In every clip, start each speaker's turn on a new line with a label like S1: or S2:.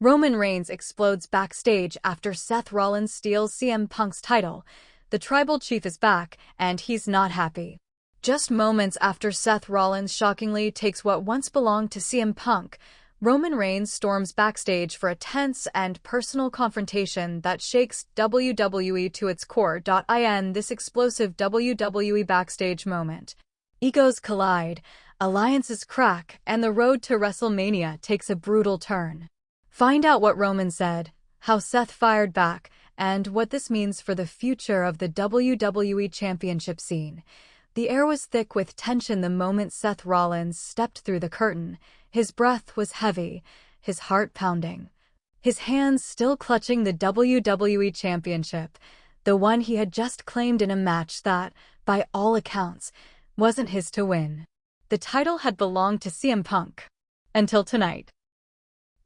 S1: Roman Reigns explodes backstage after Seth Rollins steals CM Punk's title. The tribal chief is back, and he's not happy. Just moments after Seth Rollins shockingly takes what once belonged to CM Punk, Roman Reigns storms backstage for a tense and personal confrontation that shakes WWE to its core. In this explosive WWE backstage moment, egos collide, alliances crack, and the road to WrestleMania takes a brutal turn. Find out what Roman said, how Seth fired back, and what this means for the future of the WWE Championship scene. The air was thick with tension the moment Seth Rollins stepped through the curtain. His breath was heavy, his heart pounding. His hands still clutching the WWE Championship, the one he had just claimed in a match that, by all accounts, wasn't his to win. The title had belonged to CM Punk. Until tonight.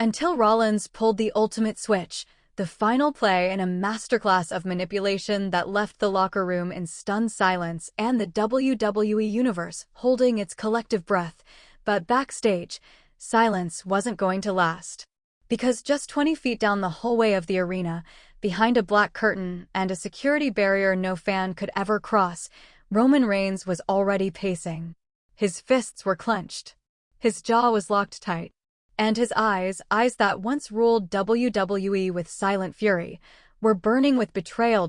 S1: Until Rollins pulled the ultimate switch, the final play in a masterclass of manipulation that left the locker room in stunned silence and the WWE Universe holding its collective breath. But backstage, silence wasn't going to last. Because just 20 feet down the hallway of the arena, behind a black curtain and a security barrier no fan could ever cross, Roman Reigns was already pacing. His fists were clenched. His jaw was locked tight. And his eyes that once ruled WWE with silent fury, were burning with betrayal.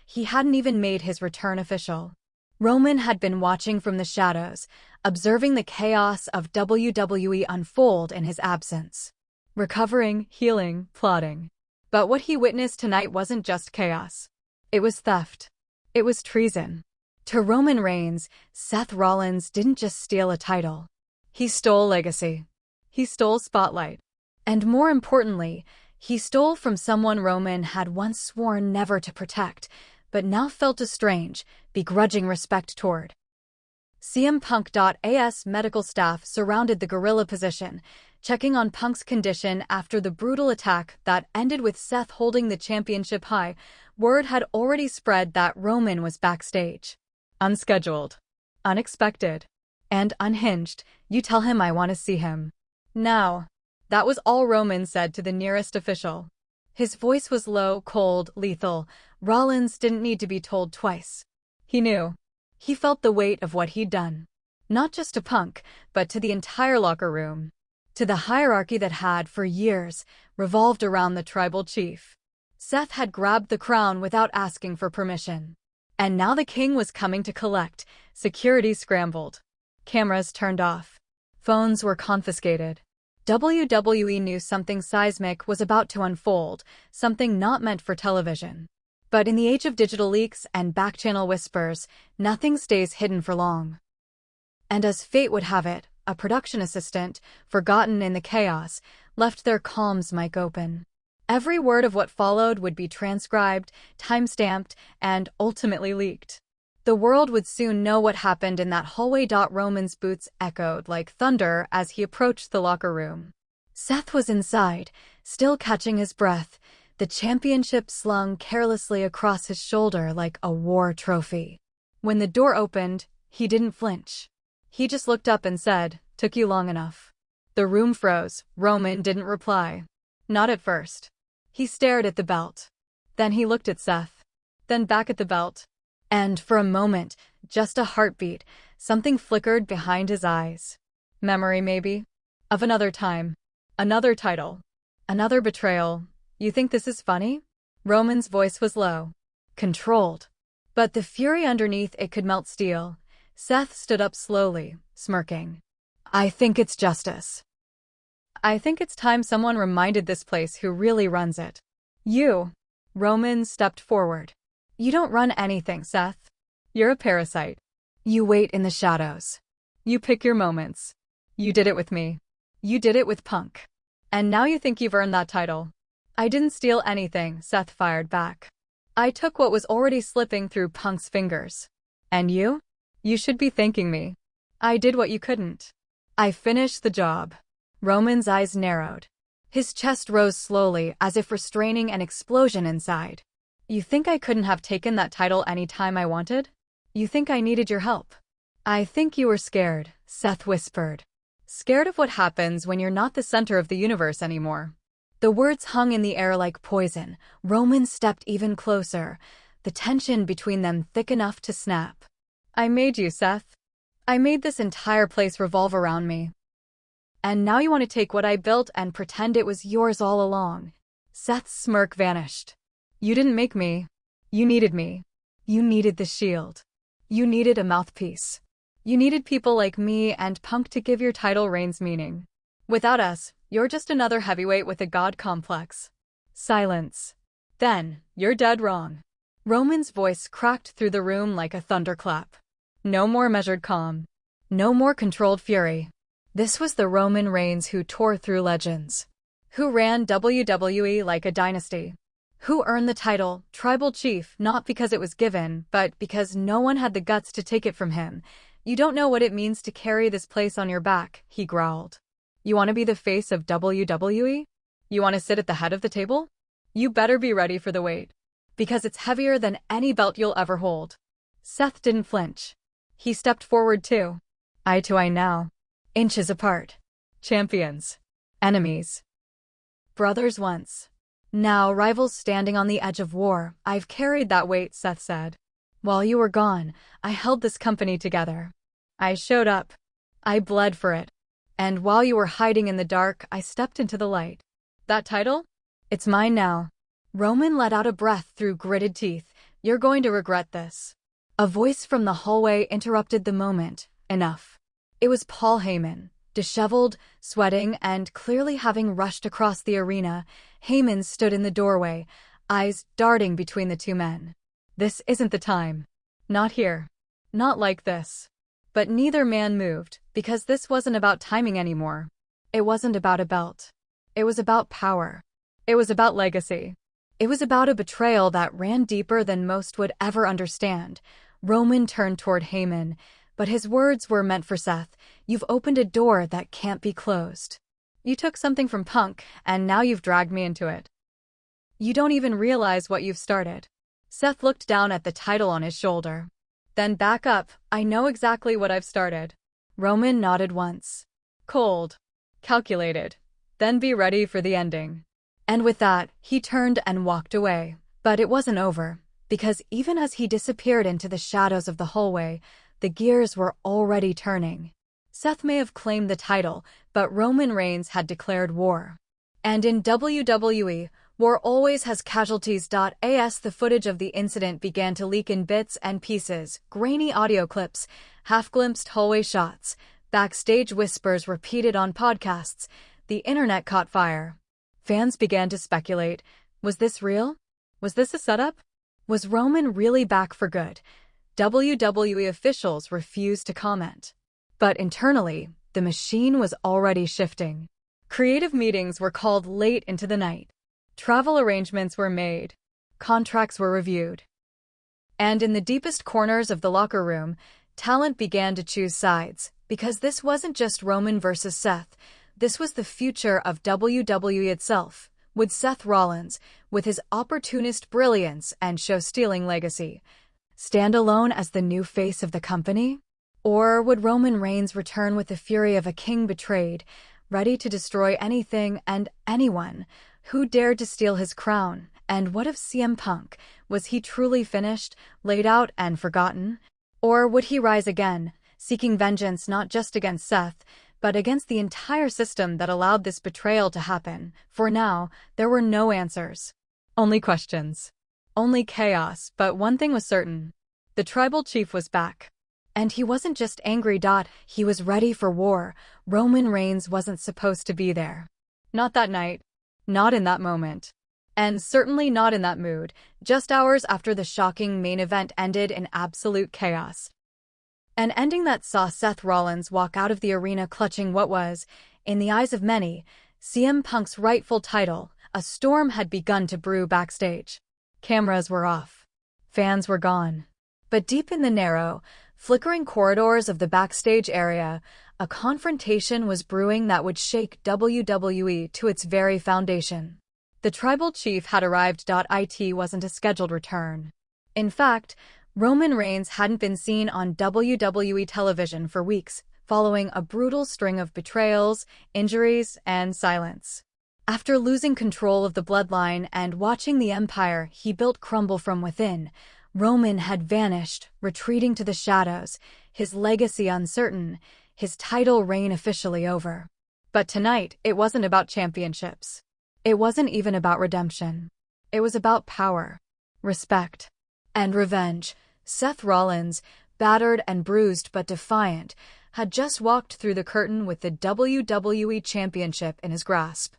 S1: He hadn't even made his return official. Roman had been watching from the shadows, observing the chaos of WWE unfold in his absence. Recovering, healing, plotting. But what he witnessed tonight wasn't just chaos. It was theft. It was treason. To Roman Reigns, Seth Rollins didn't just steal a title. He stole legacy. He stole spotlight. And more importantly, he stole from someone Roman had once sworn never to protect, but now felt a strange, begrudging respect toward. CM Punk.'s medical staff surrounded the gorilla position, checking on Punk's condition after the brutal attack that ended with Seth holding the championship high. Word had already spread that Roman was backstage. Unscheduled, unexpected, and unhinged. You tell him I want to see him. Now. That was all Roman said to the nearest official. His voice was low, cold, lethal. Rollins didn't need to be told twice. He knew. He felt the weight of what he'd done. Not just to Punk, but to the entire locker room. To the hierarchy that had, for years, revolved around the tribal chief. Seth had grabbed the crown without asking for permission. And now the king was coming to collect. Security scrambled. Cameras turned off. Phones were confiscated. WWE knew something seismic was about to unfold, something not meant for television. But in the age of digital leaks and back-channel whispers, nothing stays hidden for long. And as fate would have it, a production assistant, forgotten in the chaos, left their comms mic open. Every word of what followed would be transcribed, time-stamped, and ultimately leaked. The world would soon know what happened in that hallway. Roman's boots echoed like thunder as he approached the locker room. Seth was inside, still catching his breath, the championship slung carelessly across his shoulder like a war trophy. When the door opened, he didn't flinch. He just looked up and said, "Took you long enough." The room froze. Roman didn't reply. Not at first. He stared at the belt. Then he looked at Seth. Then back at the belt. And for a moment, just a heartbeat, something flickered behind his eyes. Memory, maybe? Of another time. Another title. Another betrayal. You think this is funny? Roman's voice was low. Controlled. But the fury underneath it could melt steel. Seth stood up slowly, smirking. I think it's justice. I think it's time someone reminded this place who really runs it. You. Roman stepped forward. You don't run anything, Seth. You're a parasite. You wait in the shadows. You pick your moments. You did it with me. You did it with Punk. And now you think you've earned that title. I didn't steal anything, Seth fired back. I took what was already slipping through Punk's fingers. And you? You should be thanking me. I did what you couldn't. I finished the job. Roman's eyes narrowed. His chest rose slowly as if restraining an explosion inside. You think I couldn't have taken that title any time I wanted? You think I needed your help? I think you were scared, Seth whispered. Scared of what happens when you're not the center of the universe anymore. The words hung in the air like poison. Roman stepped even closer, the tension between them thick enough to snap. I made you, Seth. I made this entire place revolve around me. And now you want to take what I built and pretend it was yours all along. Seth's smirk vanished. You didn't make me. You needed me. You needed the shield. You needed a mouthpiece. You needed people like me and Punk to give your title reigns meaning. Without us, you're just another heavyweight with a god complex. Silence. Then, you're dead wrong. Roman's voice cracked through the room like a thunderclap. No more measured calm. No more controlled fury. This was the Roman Reigns who tore through legends. Who ran WWE like a dynasty. Who earned the title, Tribal Chief, not because it was given, but because no one had the guts to take it from him. You don't know what it means to carry this place on your back, he growled. You want to be the face of WWE? You want to sit at the head of the table? You better be ready for the weight. Because it's heavier than any belt you'll ever hold. Seth didn't flinch. He stepped forward too. Eye to eye now. Inches apart. Champions. Enemies. Brothers once. Now rivals standing on the edge of war. I've carried that weight, Seth said. While you were gone, I held this company together. I showed up. I bled for it. And while you were hiding in the dark, I stepped into the light. That title? It's mine now. Roman let out a breath through gritted teeth. You're going to regret this. A voice from the hallway interrupted the moment. Enough. It was Paul Heyman. Disheveled, sweating, and clearly having rushed across the arena, Heyman stood in the doorway, eyes darting between the two men. This isn't the time. Not here. Not like this. But neither man moved, because this wasn't about timing anymore. It wasn't about a belt. It was about power. It was about legacy. It was about a betrayal that ran deeper than most would ever understand. Roman turned toward Heyman, but his words were meant for Seth. You've opened a door that can't be closed. You took something from Punk, and now you've dragged me into it. You don't even realize what you've started. Seth looked down at the title on his shoulder. Then back up, I know exactly what I've started. Roman nodded once. Cold. Calculated. Then be ready for the ending. And with that, he turned and walked away. But it wasn't over, because even as he disappeared into the shadows of the hallway, the gears were already turning. Seth may have claimed the title, but Roman Reigns had declared war. And in WWE, war always has casualties. As the footage of the incident began to leak in bits and pieces, grainy audio clips, half-glimpsed hallway shots, backstage whispers repeated on podcasts, the internet caught fire. Fans began to speculate. Was this real? Was this a setup? Was Roman really back for good? WWE officials refused to comment. But internally, the machine was already shifting. Creative meetings were called late into the night. Travel arrangements were made. Contracts were reviewed. And in the deepest corners of the locker room, talent began to choose sides, because this wasn't just Roman versus Seth. This was the future of WWE itself, with Seth Rollins, with his opportunist brilliance and show-stealing legacy, stand alone as the new face of the company? Or would Roman Reigns return with the fury of a king betrayed, ready to destroy anything and anyone who dared to steal his crown? And what of CM Punk? Was he truly finished, laid out and forgotten? Or would he rise again, seeking vengeance not just against Seth, but against the entire system that allowed this betrayal to happen? For now, there were no answers. Only questions. Only chaos, but one thing was certain. The tribal chief was back. And he wasn't just angry. He was ready for war. Roman Reigns wasn't supposed to be there. Not that night. Not in that moment. And certainly not in that mood, just hours after the shocking main event ended in absolute chaos. An ending that saw Seth Rollins walk out of the arena clutching what was, in the eyes of many, CM Punk's rightful title. A storm had begun to brew backstage. Cameras were off. Fans were gone. But deep in the narrow, flickering corridors of the backstage area, a confrontation was brewing that would shake WWE to its very foundation. The tribal chief had arrived. It wasn't a scheduled return. In fact, Roman Reigns hadn't been seen on WWE television for weeks, following a brutal string of betrayals, injuries, and silence. After losing control of the bloodline and watching the empire he built crumble from within, Roman had vanished, retreating to the shadows, his legacy uncertain, his title reign officially over. But tonight, it wasn't about championships. It wasn't even about redemption. It was about power, respect, and revenge. Seth Rollins, battered and bruised but defiant, had just walked through the curtain with the WWE Championship in his grasp.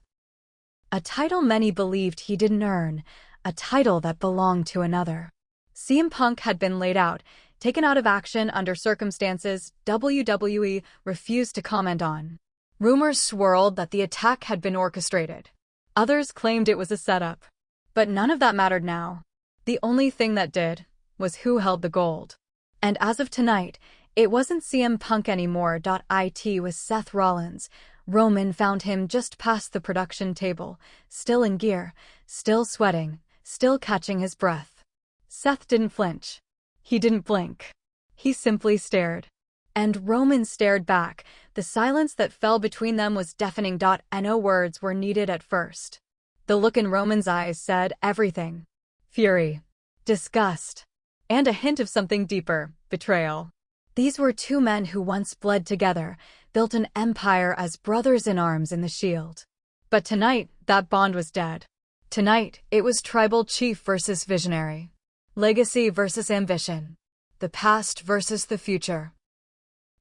S1: A title many believed he didn't earn, a title that belonged to another. CM Punk had been laid out, taken out of action under circumstances WWE refused to comment on. Rumors swirled that the attack had been orchestrated. Others claimed it was a setup. But none of that mattered now. The only thing that did was who held the gold. And as of tonight, it wasn't CM Punk anymore. It was Seth Rollins. Roman found him just past the production table, still in gear, still sweating, still catching his breath. Seth didn't flinch. He didn't blink. He simply stared. And Roman stared back. The silence that fell between them was deafening. No words were needed at first. The look in Roman's eyes said everything. Fury, disgust, and a hint of something deeper, betrayal. These were two men who once bled together, built an empire as brothers in arms in the Shield. But tonight, that bond was dead. Tonight, it was tribal chief versus visionary. Legacy versus ambition. The past versus the future.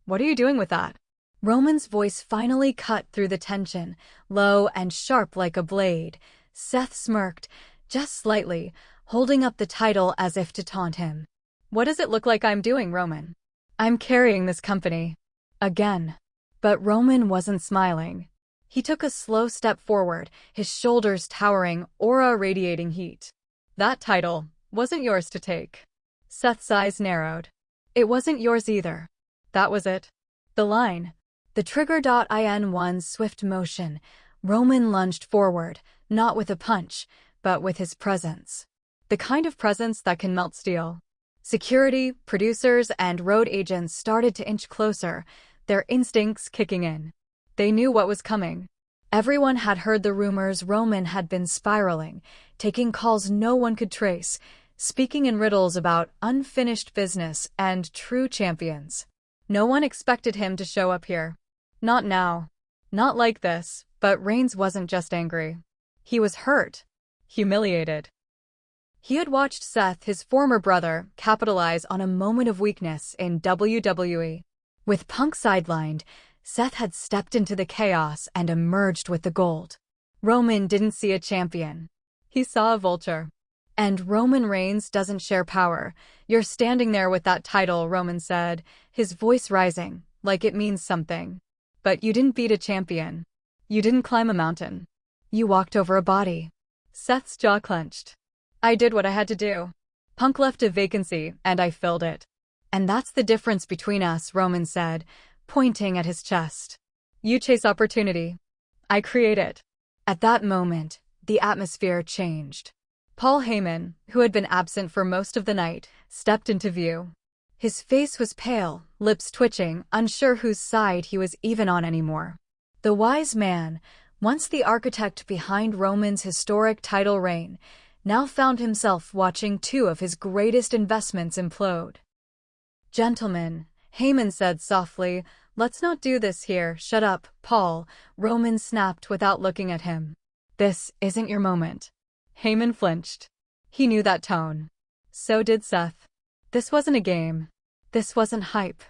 S1: What are you doing with that? Roman's voice finally cut through the tension, low and sharp like a blade. Seth smirked, just slightly, holding up the title as if to taunt him. What does it look like I'm doing, Roman? I'm carrying this company. Again. But Roman wasn't smiling. He took a slow step forward, his shoulders towering, aura radiating heat. That title wasn't yours to take. Seth's eyes narrowed. It wasn't yours either. That was it. The line. The trigger. In one swift motion, Roman lunged forward, not with a punch, but with his presence. The kind of presence that can melt steel. Security, producers, and road agents started to inch closer, their instincts kicking in. They knew what was coming. Everyone had heard the rumors Roman had been spiraling, taking calls no one could trace, speaking in riddles about unfinished business and true champions. No one expected him to show up here. Not now. Not like this, but Reigns wasn't just angry. He was hurt. Humiliated. He had watched Seth, his former brother, capitalize on a moment of weakness in WWE. With Punk sidelined, Seth had stepped into the chaos and emerged with the gold. Roman didn't see a champion. He saw a vulture. And Roman Reigns doesn't share power. You're standing there with that title, Roman said, his voice rising, like it means something. But you didn't beat a champion. You didn't climb a mountain. You walked over a body. Seth's jaw clenched. I did what I had to do. Punk left a vacancy, and I filled it. And that's the difference between us, Roman said, pointing at his chest. You chase opportunity. I create it. At that moment, the atmosphere changed. Paul Heyman, who had been absent for most of the night, stepped into view. His face was pale, lips twitching, unsure whose side he was even on anymore. The wise man, once the architect behind Roman's historic title reign, now found himself watching two of his greatest investments implode. Gentlemen, Heyman said softly, let's not do this here. Shut up, Paul, Roman snapped without looking at him. This isn't your moment. Heyman flinched. He knew that tone. So did Seth. This wasn't a game. This wasn't hype.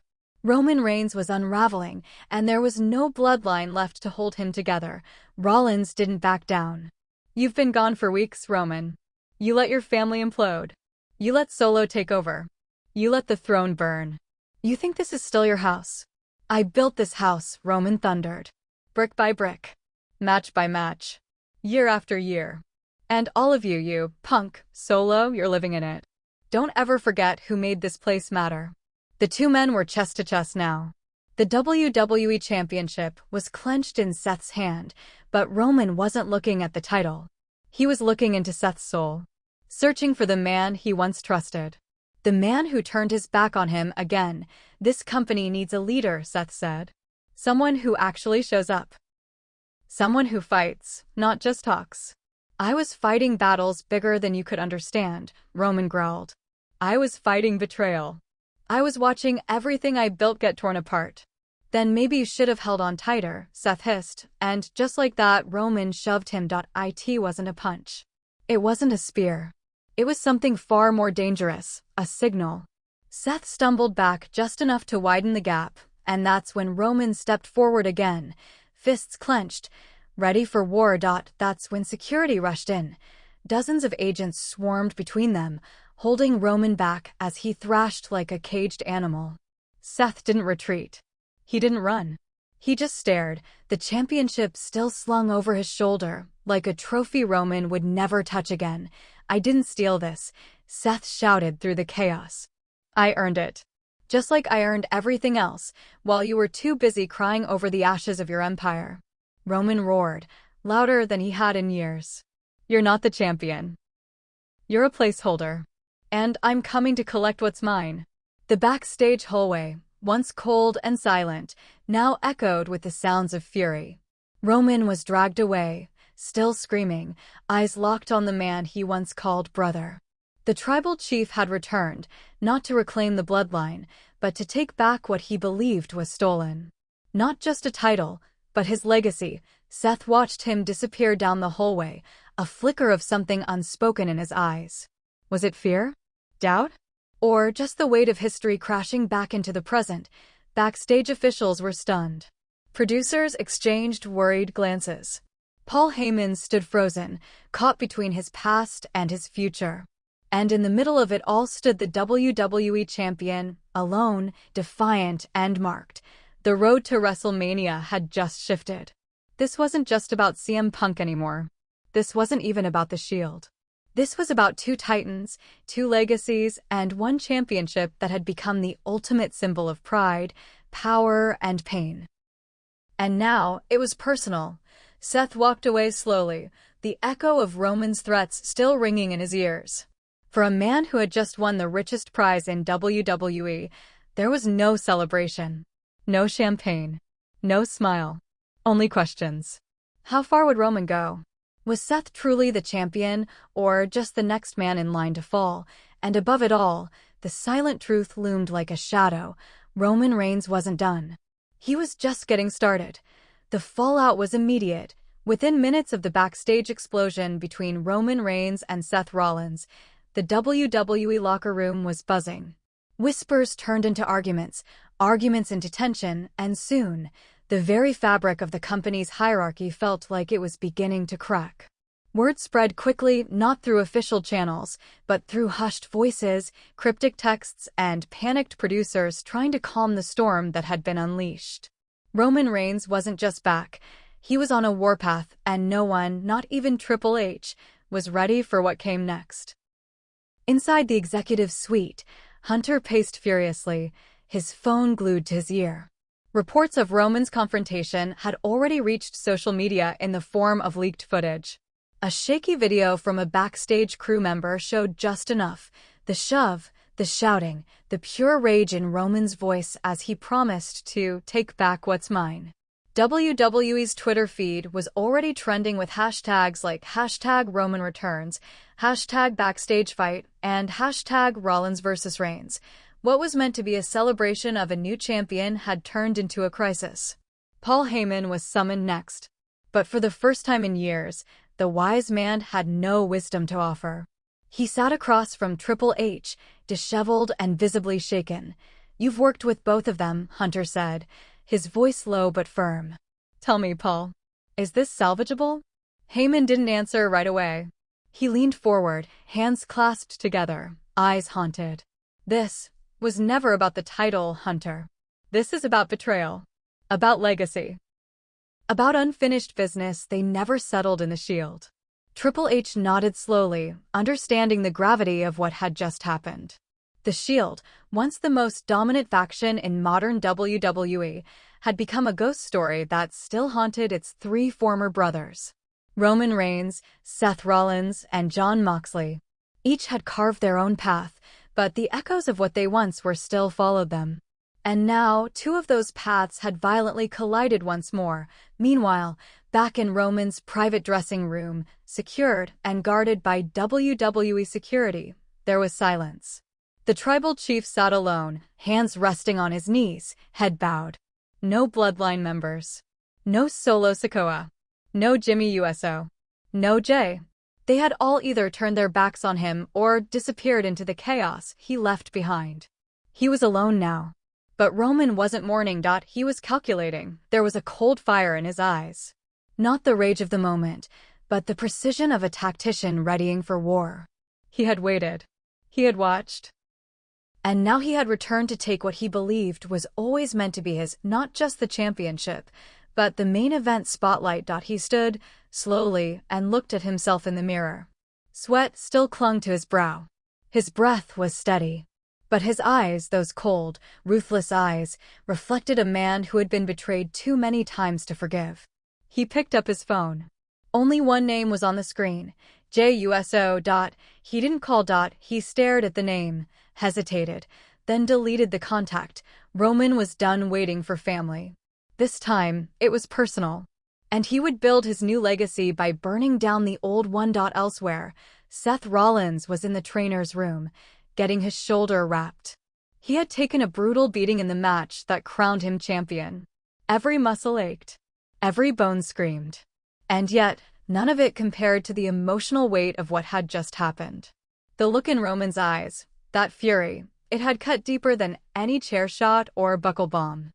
S1: Roman Reigns was unraveling, and there was no bloodline left to hold him together. Rollins didn't back down. You've been gone for weeks, Roman. You let your family implode. You let Solo take over. You let the throne burn. You think this is still your house? I built this house, Roman thundered. Brick by brick. Match by match. Year after year. And all of you, Punk, Solo, you're living in it. Don't ever forget who made this place matter. The two men were chest to chest now. The WWE Championship was clenched in Seth's hand, but Roman wasn't looking at the title. He was looking into Seth's soul, searching for the man he once trusted. The man who turned his back on him again. This company needs a leader, Seth said. Someone who actually shows up. Someone who fights, not just talks. I was fighting battles bigger than you could understand, Roman growled. I was fighting betrayal. I was watching everything I built get torn apart. Then maybe you should have held on tighter, Seth hissed, and just like that, Roman shoved him. It wasn't a punch. It wasn't a spear. It was something far more dangerous, a signal. Seth stumbled back just enough to widen the gap, and that's when Roman stepped forward again, fists clenched, ready for war. That's when security rushed in. Dozens of agents swarmed between them, holding Roman back as he thrashed like a caged animal. Seth didn't retreat. He didn't run. He just stared, the championship still slung over his shoulder, like a trophy Roman would never touch again. I didn't steal this, Seth shouted through the chaos. I earned it. Just like I earned everything else, while you were too busy crying over the ashes of your empire. Roman roared, louder than he had in years. You're not the champion. You're a placeholder. And I'm coming to collect what's mine. The backstage hallway, once cold and silent, now echoed with the sounds of fury. Roman was dragged away, still screaming, eyes locked on the man he once called brother. The tribal chief had returned, not to reclaim the bloodline, but to take back what he believed was stolen. Not just a title, but his legacy. Seth watched him disappear down the hallway, a flicker of something unspoken in his eyes. Was it fear? Doubt? Or just the weight of history crashing back into the present? Backstage officials were stunned. Producers exchanged worried glances. Paul Heyman stood frozen, caught between his past and his future. And in the middle of it all stood the WWE champion, alone, defiant and marked. The road to WrestleMania had just shifted. This wasn't just about CM Punk anymore. This wasn't even about the Shield. This was about two titans, two legacies, and one championship that had become the ultimate symbol of pride, power, and pain. And now, it was personal. Seth walked away slowly, the echo of Roman's threats still ringing in his ears. For a man who had just won the richest prize in WWE, there was no celebration. No champagne. No smile. Only questions. How far would Roman go? Was Seth truly the champion, or just the next man in line to fall? And above it all, the silent truth loomed like a shadow. Roman Reigns wasn't done. He was just getting started. The fallout was immediate. Within minutes of the backstage explosion between Roman Reigns and Seth Rollins, the WWE locker room was buzzing. Whispers turned into arguments, arguments into tension, and soon, the very fabric of the company's hierarchy felt like it was beginning to crack. Word spread quickly, not through official channels, but through hushed voices, cryptic texts, and panicked producers trying to calm the storm that had been unleashed. Roman Reigns wasn't just back. He was on a warpath, and no one, not even Triple H, was ready for what came next. Inside the executive suite, Hunter paced furiously, his phone glued to his ear. Reports of Roman's confrontation had already reached social media in the form of leaked footage. A shaky video from a backstage crew member showed just enough. The shove, the shouting, the pure rage in Roman's voice as he promised to take back what's mine. WWE's Twitter feed was already trending with hashtags like #RomanReturns, #BackstageFight, and #Rollins vs. Reigns. What was meant to be a celebration of a new champion had turned into a crisis. Paul Heyman was summoned next. But for the first time in years, the wise man had no wisdom to offer. He sat across from Triple H, disheveled and visibly shaken. "You've worked with both of them," Hunter said, his voice low but firm. "Tell me, Paul, is this salvageable?" Heyman didn't answer right away. He leaned forward, hands clasped together, eyes haunted. "This was never about the title, Hunter. This is about betrayal. About legacy. About unfinished business they never settled in the Shield." Triple H nodded slowly, understanding the gravity of what had just happened. The Shield, once the most dominant faction in modern WWE, had become a ghost story that still haunted its three former brothers. Roman Reigns, Seth Rollins, and Jon Moxley. Each had carved their own path, but the echoes of what they once were still followed them. And now, two of those paths had violently collided once more. Meanwhile, Back in Roman's private dressing room, secured and guarded by WWE security, there was silence. The tribal chief sat alone, hands resting on his knees, head bowed. No Bloodline members. No Solo Sikoa. No Jimmy USO. No Jay. They had all either turned their backs on him or disappeared into the chaos he left behind. He was alone now. But Roman wasn't mourning. He was calculating. There was a cold fire in his eyes. Not the rage of the moment, but the precision of a tactician readying for war. He had waited. He had watched. And now he had returned to take what he believed was always meant to be his, not just the championship, but the main event spotlight. He stood, slowly, and looked at himself in the mirror. Sweat still clung to his brow. His breath was steady. But his eyes, those cold, ruthless eyes, reflected a man who had been betrayed too many times to forgive. He picked up his phone. Only one name was on the screen. JUSO. He didn't call. He stared at the name, hesitated, then deleted the contact. Roman was done waiting for family. This time, it was personal. And he would build his new legacy by burning down the old one. Elsewhere, Seth Rollins was in the trainer's room, getting his shoulder wrapped. He had taken a brutal beating in the match that crowned him champion. Every muscle ached. Every bone screamed. And yet, none of it compared to the emotional weight of what had just happened. The look in Roman's eyes, that fury, it had cut deeper than any chair shot or buckle bomb.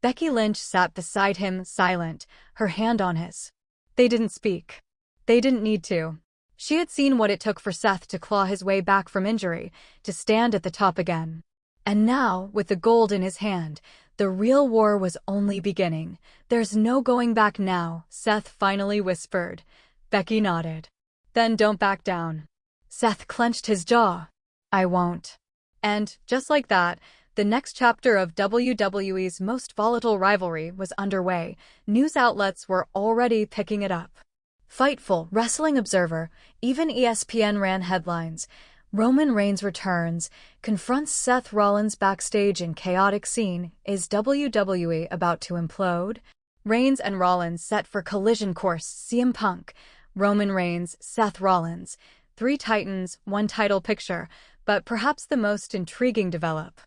S1: Becky Lynch sat beside him, silent, her hand on his. They didn't speak. They didn't need to. She had seen what it took for Seth to claw his way back from injury, to stand at the top again. And now, with the gold in his hand, the real war was only beginning. There's no going back now, Seth finally whispered. Becky nodded. Then don't back down. Seth clenched his jaw. I won't. And, just like that, the next chapter of WWE's most volatile rivalry was underway. News outlets were already picking it up. Fightful, Wrestling Observer, even ESPN ran headlines. Roman Reigns returns, confronts Seth Rollins backstage in chaotic scene. Is WWE about to implode? Reigns and Rollins set for collision course. CM Punk, Roman Reigns, Seth Rollins. 3 titans, 1 title picture, but perhaps the most intriguing develop.